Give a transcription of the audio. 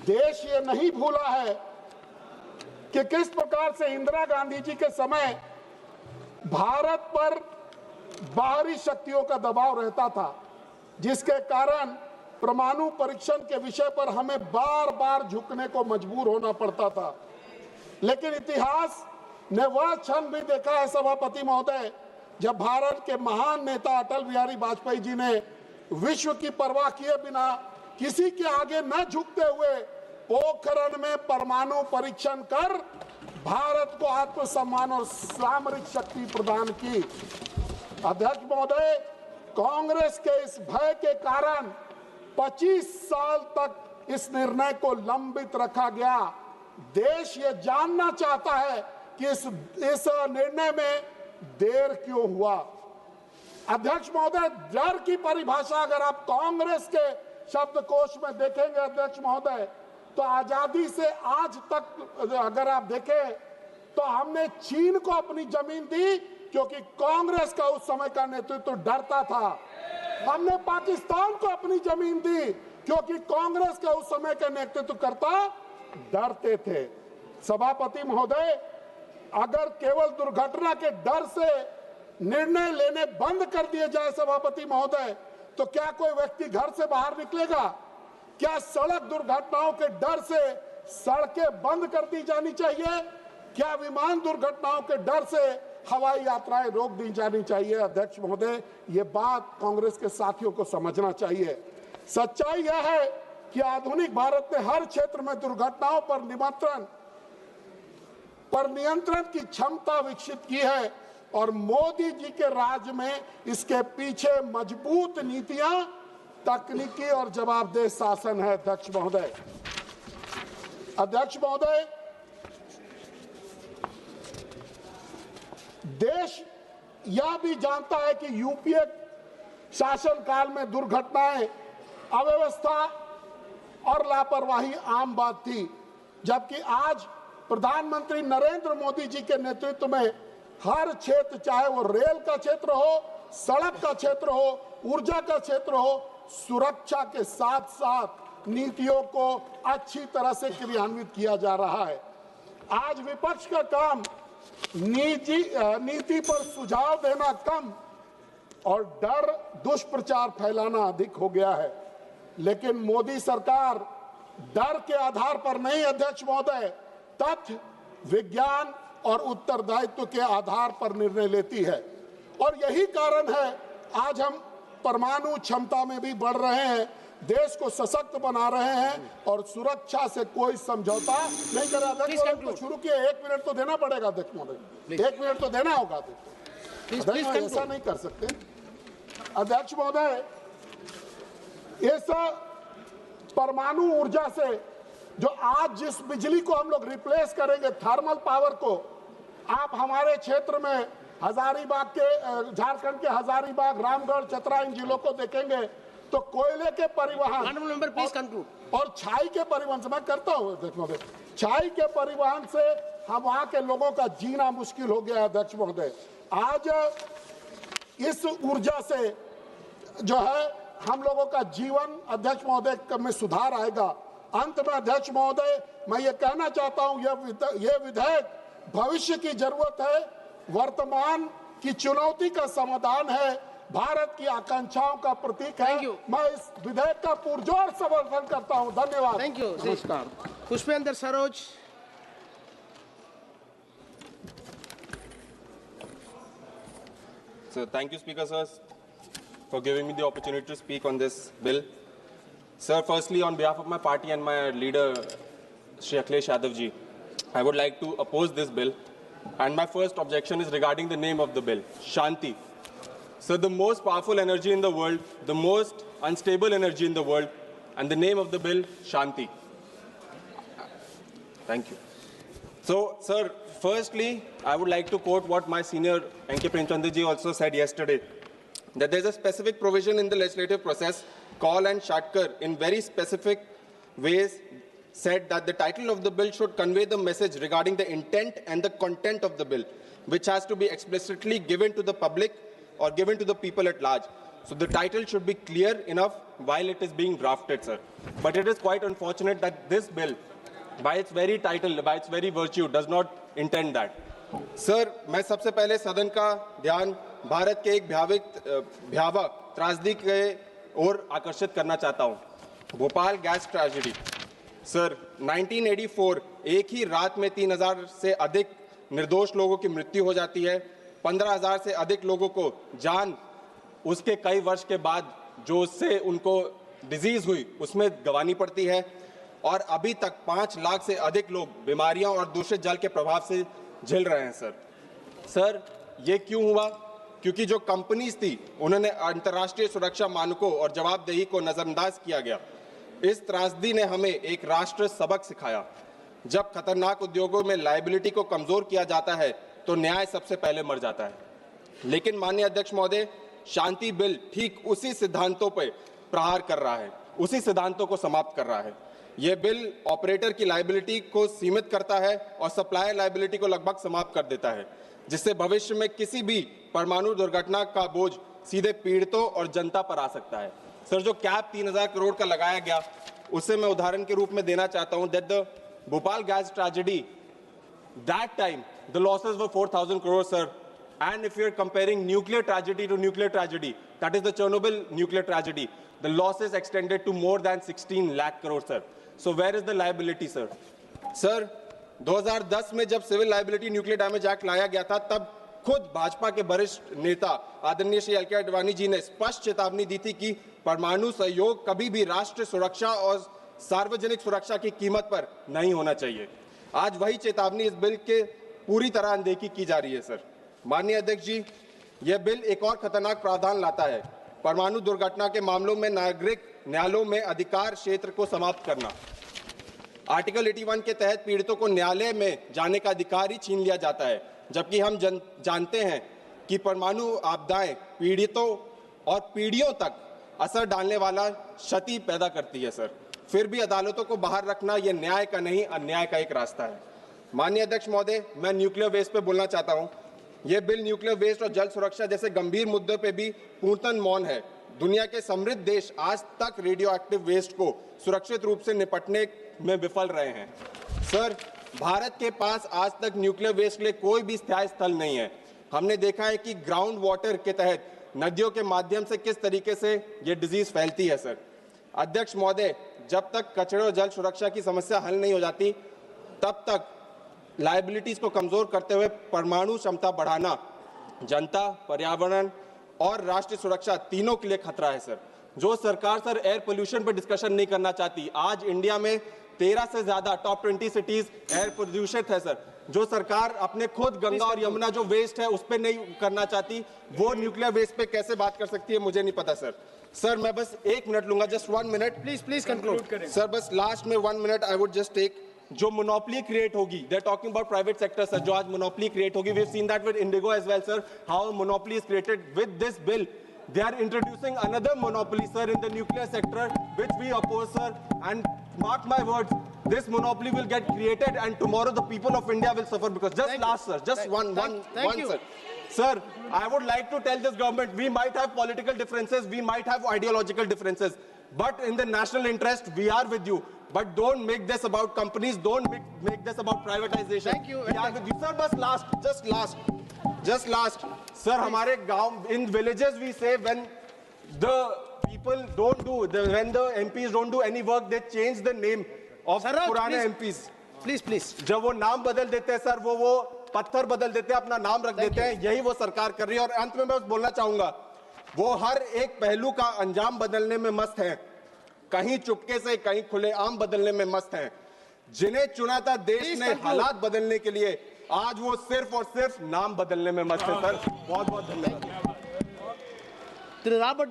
देश ये नहीं भूला है कि किस प्रकार से इंदिरा गांधी जी के समय भारत पर बाहरी शक्तियों का दबाव रहता था, जिसके कारण परमाणु परीक्षण के विषय पर हमें बार बार झुकने को मजबूर होना पड़ता था। लेकिन इतिहास ने वह क्षण भी देखा है सभापति महोदय, जब भारत के महान नेता अटल बिहारी वाजपेयी जी ने विश्व की परवाह किए बिना, किसी के आगे न झुकते हुए पोखरण में परमाणु परीक्षण कर भारत को आत्मसम्मान और सामरिक शक्ति प्रदान की। अध्यक्ष महोदय, कांग्रेस के इस भय के कारण 25 साल तक इस निर्णय को लंबित रखा गया। देश ये जानना चाहता है कि इस निर्णय में देर क्यों हुआ। अध्यक्ष महोदय, डर की परिभाषा अगर आप कांग्रेस के शब्दकोश में देखेंगे अध्यक्ष महोदय, तो आजादी से आज तक अगर आप देखें तो हमने चीन को अपनी जमीन दी क्योंकि कांग्रेस का उस समय का नेतृत्व डरता था। हमने पाकिस्तान को अपनी जमीन दी क्योंकि कांग्रेस का उस समय के नेतृत्व करता डरते थे। सभापति महोदय, अगर केवल दुर्घटना के डर से निर्णय लेने बंद कर दिए जाए सभापति महोदय, तो क्या कोई व्यक्ति घर से बाहर निकलेगा? क्या सड़क दुर्घटनाओं के डर से सड़कें बंद कर दी जानी चाहिए? क्या विमान दुर्घटनाओं के डर से हवाई यात्राएं रोक दी जानी चाहिए? अध्यक्ष महोदय, ये बात कांग्रेस के साथियों को समझना चाहिए। सच्चाई यह है कि आधुनिक भारत ने हर क्षेत्र में दुर्घटनाओं पर नियंत्रण की क्षमता विकसित की है और मोदी जी के राज में इसके पीछे मजबूत नीतियां, तकनीकी और जवाबदेह शासन है। अध्यक्ष महोदय, देश यह भी जानता है कि यूपीए शासन काल में दुर्घटनाएं, अव्यवस्था और लापरवाही आम बात थी, जबकि आज प्रधानमंत्री नरेंद्र मोदी जी के नेतृत्व में हर क्षेत्र, चाहे वो रेल का क्षेत्र हो, सड़क का क्षेत्र हो, ऊर्जा का क्षेत्र हो, सुरक्षा के साथ साथ नीतियों को अच्छी तरह से क्रियान्वित किया जा रहा है। आज विपक्ष का काम नीति पर सुझाव देना कम और डर दुष्प्रचार फैलाना अधिक हो गया है। लेकिन मोदी सरकार डर के आधार पर नहीं अध्यक्ष महोदय, तथ्य, विज्ञान और उत्तरदायित्व के आधार पर निर्णय लेती है। और यही कारण है आज हम परमाणु क्षमता में भी बढ़ रहे हैं, देश को सशक्त बना रहे हैं और सुरक्षा से कोई समझौता नहीं कर रहा। अध्यक्ष महोदय, शुरू किए, 1 मिनट तो देना पड़ेगा अध्यक्ष महोदय, 1 मिनट तो देना होगा। ऐसा नहीं कर सकते अध्यक्ष महोदय। इस परमाणु ऊर्जा से जो आज जिस बिजली को हम लोग रिप्लेस करेंगे, थर्मल पावर को, आप हमारे क्षेत्र में हजारीबाग के, झारखंड के हजारीबाग, रामगढ़, चतरा इन जिलों को देखेंगे तो कोयले के परिवहन और छाई के परिवहन से, मैं करता हूँ अध्यक्ष महोदय, छाई के परिवहन से हम वहाँ के लोगों का जीना मुश्किल हो गया अध्यक्ष महोदय। आज इस ऊर्जा से जो है हम लोगों का जीवन अध्यक्ष महोदय में सुधार आएगा। अंत में अध्यक्ष महोदय, मैं ये कहना चाहता हूँ, यह विधेयक भविष्य की जरूरत है, वर्तमान की चुनौती का समाधान है, भारत की आकांक्षाओं का प्रतीक है। मैं इस विधेयक का पुरजोर समर्थन करता हूं। धन्यवाद। Thank you. नमस्कार। Pushpendra Saroj. So thank you, Speaker sir, for giving me the opportunity to speak on this bill. Sir, firstly, on behalf of my party and my leader, Shri Akhilesh Yadav ji, I would like to oppose this bill. And my first objection is regarding the name of the bill, Shanti. So the most powerful energy in the world, the most unstable energy in the world, and the name of the bill, Shanti. Thank you. So, sir, firstly, I would like to quote what my senior N.K. Premchandra ji also said yesterday, that there's a specific provision in the legislative process, Kaul and Shatkar, in very specific ways, said that the title of the bill should convey the message regarding the intent and the content of the bill, which has to be explicitly given to the public or given to the people at large. So the title should be clear enough while it is being drafted, sir. But it is quite unfortunate that this bill, by its very title, by its very virtue, does not intend that. Sir, मैं सबसे पहले सदन का ध्यान भारत के एक भयावह त्रासदी के ओर आकर्षित करना चाहता हूं। Bhopal gas tragedy. सर, 1984 एक ही रात में 3000 से अधिक निर्दोष लोगों की मृत्यु हो जाती है, 15,000 से अधिक लोगों को जान उसके कई वर्ष के बाद जो उससे उनको डिजीज हुई उसमें गंवानी पड़ती है, और अभी तक 5 लाख से अधिक लोग बीमारियों और दूषित जल के प्रभाव से झेल रहे हैं। सर, ये क्यों हुआ? क्योंकि जो कंपनीज थी उन्होंने अंतर्राष्ट्रीय सुरक्षा मानकों और जवाबदेही को नजरअंदाज किया गया। इस त्रासदी ने हमें एक राष्ट्र सबक सिखाया। जब खतरनाक उद्योगों में लायबिलिटी को कमजोर किया जाता है तो न्याय सबसे पहले मर जाता है। लेकिन माननीय अध्यक्ष महोदय, शांति बिल ठीक उसी सिद्धांतों पर प्रहार कर रहा है, उसी सिद्धांतों को समाप्त कर रहा है। यह बिल ऑपरेटर की लायबिलिटी को सीमित करता है और सप्लायर लायबिलिटी को लगभग समाप्त कर देता है, जिससे भविष्य में किसी भी परमाणु दुर्घटना का बोझ सीधे पीड़ितों और जनता पर आ सकता है। सर, जो कैप 3000 करोड़ का लगाया गया उसे मैं उदाहरण के रूप में देना चाहता हूं। That the Bhopal gas tragedy, that time the losses were 4000 crore, sir. And if you're comparing nuclear tragedy to nuclear tragedy, that is the Chernobyl nuclear tragedy, the losses extended to more than 16 lakh crore, sir. So where is the liability, sir? Sir, 2010 में जब civil liability nuclear damage act लाया गया था, तब खुद भाजपा के वरिष्ठ नेता आदरणीय श्री एल.के. आडवाणी जी ने स्पष्ट चेतावनी दी थी कि परमाणु सहयोग कभी भी राष्ट्र सुरक्षा और सार्वजनिक सुरक्षा की कीमत पर नहीं होना चाहिए। आज वही चेतावनी इस बिल के पूरी तरह अनदेखी की जा रही है। सर, माननीय अध्यक्ष जी, यह बिल एक और खतरनाक प्रावधान लाता है, परमाणु दुर्घटना के मामलों में नागरिक न्यायालयों में अधिकार क्षेत्र को समाप्त करना। आर्टिकल 81 के तहत पीड़ितों को न्यायालय में जाने का अधिकार ही छीन लिया जाता है, जबकि हम जानते हैं कि परमाणु आपदाएं पीड़ितों और पीढ़ियों तक असर डालने वाला क्षति पैदा करती है। सर, फिर भी अदालतों को बाहर रखना यह न्याय का नहीं, अन्याय का एक रास्ता है। माननीय अध्यक्ष महोदय, मैं न्यूक्लियर वेस्ट पे बोलना चाहता हूं। यह बिल न्यूक्लियर वेस्ट और जल सुरक्षा जैसे गंभीर मुद्दों पे भी पूर्णतः मौन है। दुनिया के समृद्ध देश आज तक रेडियो एक्टिव वेस्ट को सुरक्षित रूप से निपटने में विफल रहे हैं। सर, भारत के पास आज तक न्यूक्लियर वेस्ट के लिए कोई भी स्थायी स्थल नहीं है। हमने देखा है कि ग्राउंड वाटर के तहत नदियों के माध्यम से किस तरीके से ये डिजीज फैलती है। सर, अध्यक्ष महोदय, जब तक कचरे और जल सुरक्षा की समस्या हल नहीं हो जाती, तब तक लायबिलिटीज को कमजोर करते हुए परमाणु क्षमता बढ़ाना जनता, पर्यावरण और राष्ट्रीय सुरक्षा तीनों के लिए खतरा है। सर, जो सरकार सर एयर पोल्यूशन पर डिस्कशन नहीं करना चाहती, आज इंडिया में 13 से ज्यादा टॉप 20 सिटीज एयर प्रदूषित है। सर, जो सरकार अपने खुद गंगा और यमुना जो वेस्ट है उस पर नहीं करना चाहती, वो न्यूक्लियर वेस्ट पे कैसे बात कर सकती है, मुझे नहीं पता। सर, मैं बस 1 मिनट लूंगा, just 1 minute. Please conclude. Sir, बस लास्ट में 1 minute I would just take. जो मोनोपोली क्रिएट होगी, they are talking about private sector, sir, जो आज मोनोपोली क्रिएट होगी, we have seen that with IndiGo as well, sir, how monopoly is created. With this bill they are introducing another monopoly, sir, in the nuclear sector, which we oppose, sir, and mark my words, this monopoly will get created and tomorrow the people of India will suffer because Sir, I would like to tell this government, we might have political differences, we might have ideological differences, but in the national interest, we are with you. But don't make this about companies, don't make this about privatization. Thank you. We are with you. Sir, just last. Sir, हमारे गांव, in villages we say when the people don't do, when the MPs don't do any work, they change the name of पुराने MPs. Please. जब वो नाम बदल देते हैं sir, वो पत्थर बदल देते हैं, अपना नाम रख देते हैं, यही वो सरकार कर रही है। और अंत में मैं बोलना चाहूंगा, वो हर एक पहलू का अंजाम बदलने में मस्त है, कहीं चुपके से कहीं खुलेआम बदलने में मस्त है। जिन्हें चुना था देश ने हालात बदलने के लिए, आज वो सिर्फ और सिर्फ नाम बदलने में मस्त है। सर, बहुत बहुत धन्यवाद।